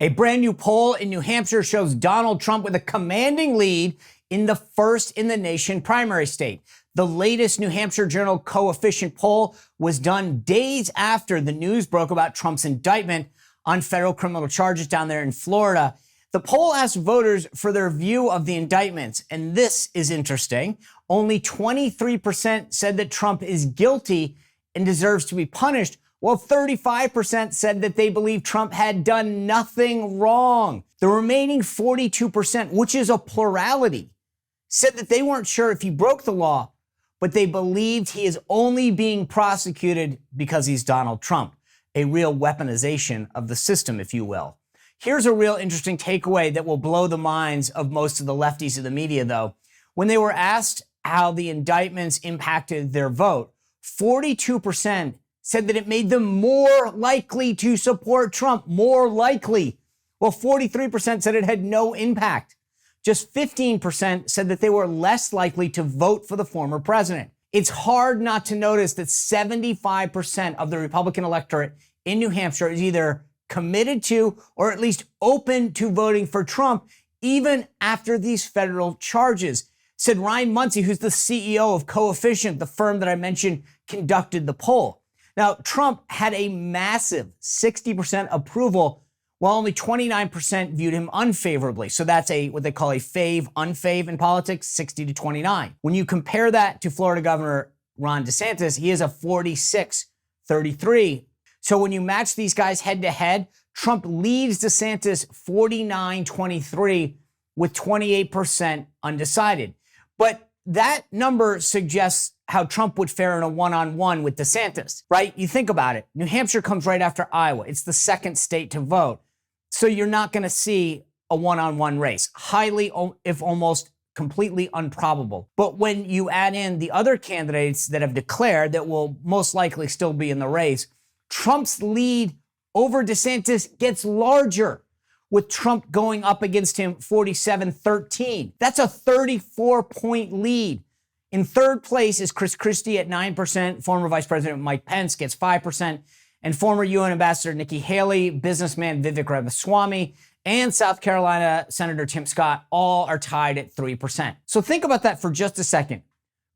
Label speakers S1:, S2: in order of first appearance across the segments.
S1: A brand new poll in New Hampshire shows Donald Trump with a commanding lead in the first in the nation primary state. The latest New Hampshire Journal coefficient poll was done days after the news broke about Trump's indictment on federal criminal charges down there in Florida. The poll asked voters for their view of the indictments, and this is interesting. Only 23% said that Trump is guilty and deserves to be punished, while 35% said that they believe Trump had done nothing wrong. The remaining 42%, which is a plurality, said that they weren't sure if he broke the law, but they believed he is only being prosecuted because he's Donald Trump, a real weaponization of the system, if you will. Here's a real interesting takeaway that will blow the minds of most of the lefties of the media, though. When they were asked how the indictments impacted their vote, 42% said that it made them more likely to support Trump, more likely. Well, 43% said it had no impact. Just 15% said that they were less likely to vote for the former president. It's hard not to notice that 75% of the Republican electorate in New Hampshire is either committed to or at least open to voting for Trump, even after these federal charges, said Ryan Muncie, who's the CEO of Coefficient, the firm that I mentioned conducted the poll. Now, Trump had a massive 60% approval, while only 29% viewed him unfavorably. So that's what they call a unfave in politics, 60 to 29. When you compare that to Florida Governor Ron DeSantis, he is a 46-33. So when you match these guys head to head, Trump leads DeSantis 49-23 with 28% undecided. But that number suggests how Trump would fare in a one-on-one with DeSantis, right? You think about it. New Hampshire comes right after Iowa. It's the second state to vote. So you're not going to see a one-on-one race. Highly, if almost completely improbable. But when you add in the other candidates that have declared that will most likely still be in the race, Trump's lead over DeSantis gets larger, with Trump going up against him 47-13. That's a 34-point lead. In third place is Chris Christie at 9%. Former Vice President Mike Pence gets 5%. And former UN Ambassador Nikki Haley, businessman Vivek Ramaswamy, and South Carolina Senator Tim Scott all are tied at 3%. So think about that for just a second.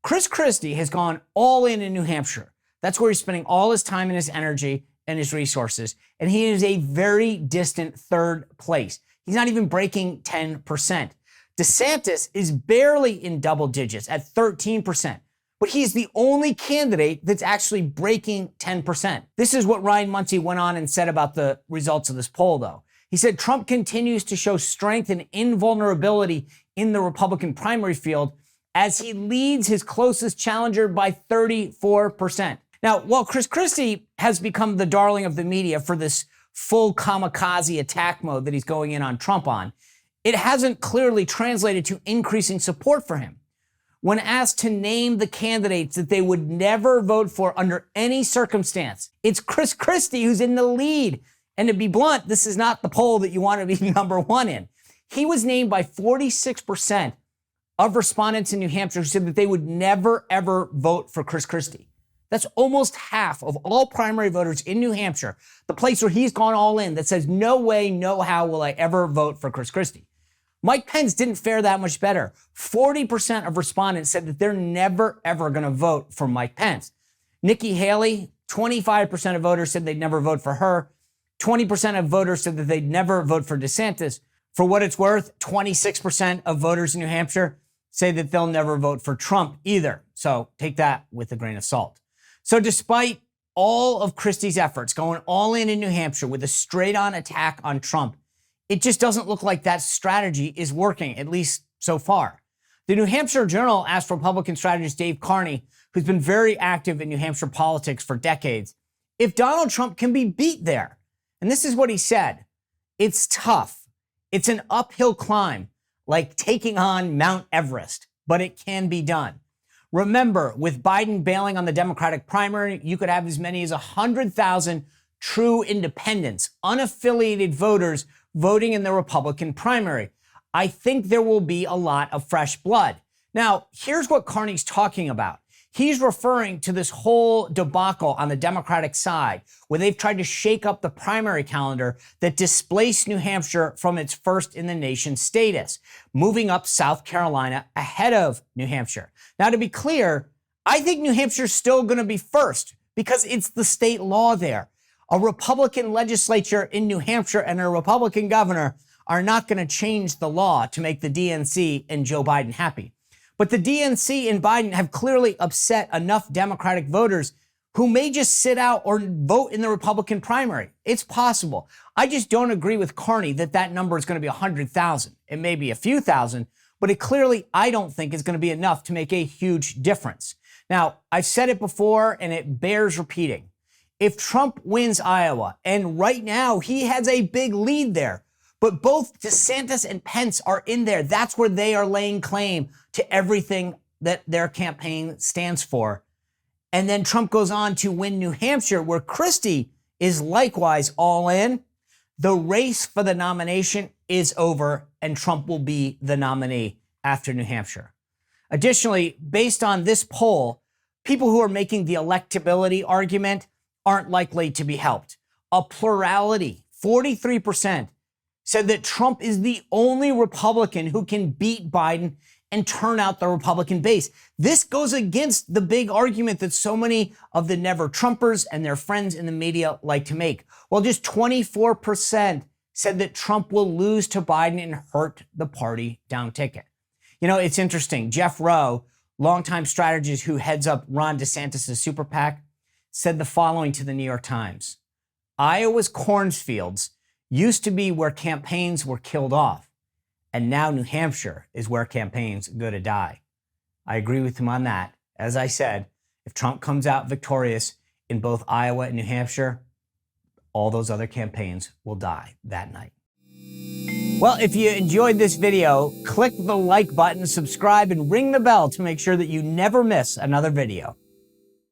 S1: Chris Christie has gone all in New Hampshire. That's where he's spending all his time and his energy and his resources. And he is a very distant third place. He's not even breaking 10%. DeSantis is barely in double digits at 13%, but he's the only candidate that's actually breaking 10%. This is what Ryan Muncie went on and said about the results of this poll, though. He said Trump continues to show strength and invulnerability in the Republican primary field as he leads his closest challenger by 34%. Now, while Chris Christie has become the darling of the media for this full kamikaze attack mode that he's going in on Trump on, it hasn't clearly translated to increasing support for him. When asked to name the candidates that they would never vote for under any circumstance, it's Chris Christie who's in the lead. And to be blunt, this is not the poll that you want to be number one in. He was named by 46% of respondents in New Hampshire who said that they would never, ever vote for Chris Christie. That's almost half of all primary voters in New Hampshire, the place where he's gone all in, that says, no way, no how will I ever vote for Chris Christie. Mike Pence didn't fare that much better. 40% of respondents said that they're never, ever going to vote for Mike Pence. Nikki Haley, 25% of voters said they'd never vote for her. 20% of voters said that they'd never vote for DeSantis. For what it's worth, 26% of voters in New Hampshire say that they'll never vote for Trump either. So take that with a grain of salt. So despite all of Christie's efforts going all in New Hampshire with a straight-on attack on Trump, it just doesn't look like that strategy is working, at least so far. The New Hampshire Journal asked Republican strategist Dave Carney, who's been very active in New Hampshire politics for decades, if Donald Trump can be beat there. And this is what he said. It's tough. It's an uphill climb, like taking on Mount Everest, but it can be done. Remember, with Biden bailing on the Democratic primary, you could have as many as 100,000 true independents, unaffiliated voters voting in the Republican primary. I think there will be a lot of fresh blood. Now, here's what Carney's talking about. He's referring to this whole debacle on the Democratic side, where they've tried to shake up the primary calendar that displaced New Hampshire from its first in the nation status, moving up South Carolina ahead of New Hampshire. Now, to be clear, I think New Hampshire's still going to be first because it's the state law there. A Republican legislature in New Hampshire and a Republican governor are not going to change the law to make the DNC and Joe Biden happy. But the DNC and Biden have clearly upset enough Democratic voters who may just sit out or vote in the Republican primary. It's possible. I just don't agree with Carney that that number is going to be 100,000. It may be a few thousand, but it clearly, I don't think, is going to be enough to make a huge difference. Now, I've said it before, and it bears repeating. If Trump wins Iowa, and right now he has a big lead there, but both DeSantis and Pence are in there. That's where they are laying claim to everything that their campaign stands for. And then Trump goes on to win New Hampshire, where Christie is likewise all in. The race for the nomination is over, and Trump will be the nominee after New Hampshire. Additionally, based on this poll, people who are making the electability argument aren't likely to be helped. A plurality, 43%, said that Trump is the only Republican who can beat Biden and turn out the Republican base. This goes against the big argument that so many of the never Trumpers and their friends in the media like to make. Well, just 24% said that Trump will lose to Biden and hurt the party down ticket. You know, it's interesting. Jeff Rowe, longtime strategist who heads up Ron DeSantis' super PAC, said the following to the New York Times. Iowa's cornfields used to be where campaigns were killed off, and now New Hampshire is where campaigns go to die. I agree with him on that. As I said, if Trump comes out victorious in both Iowa and New Hampshire, all those other campaigns will die that night. Well, if you enjoyed this video, click the like button, subscribe, and ring the bell to make sure that you never miss another video.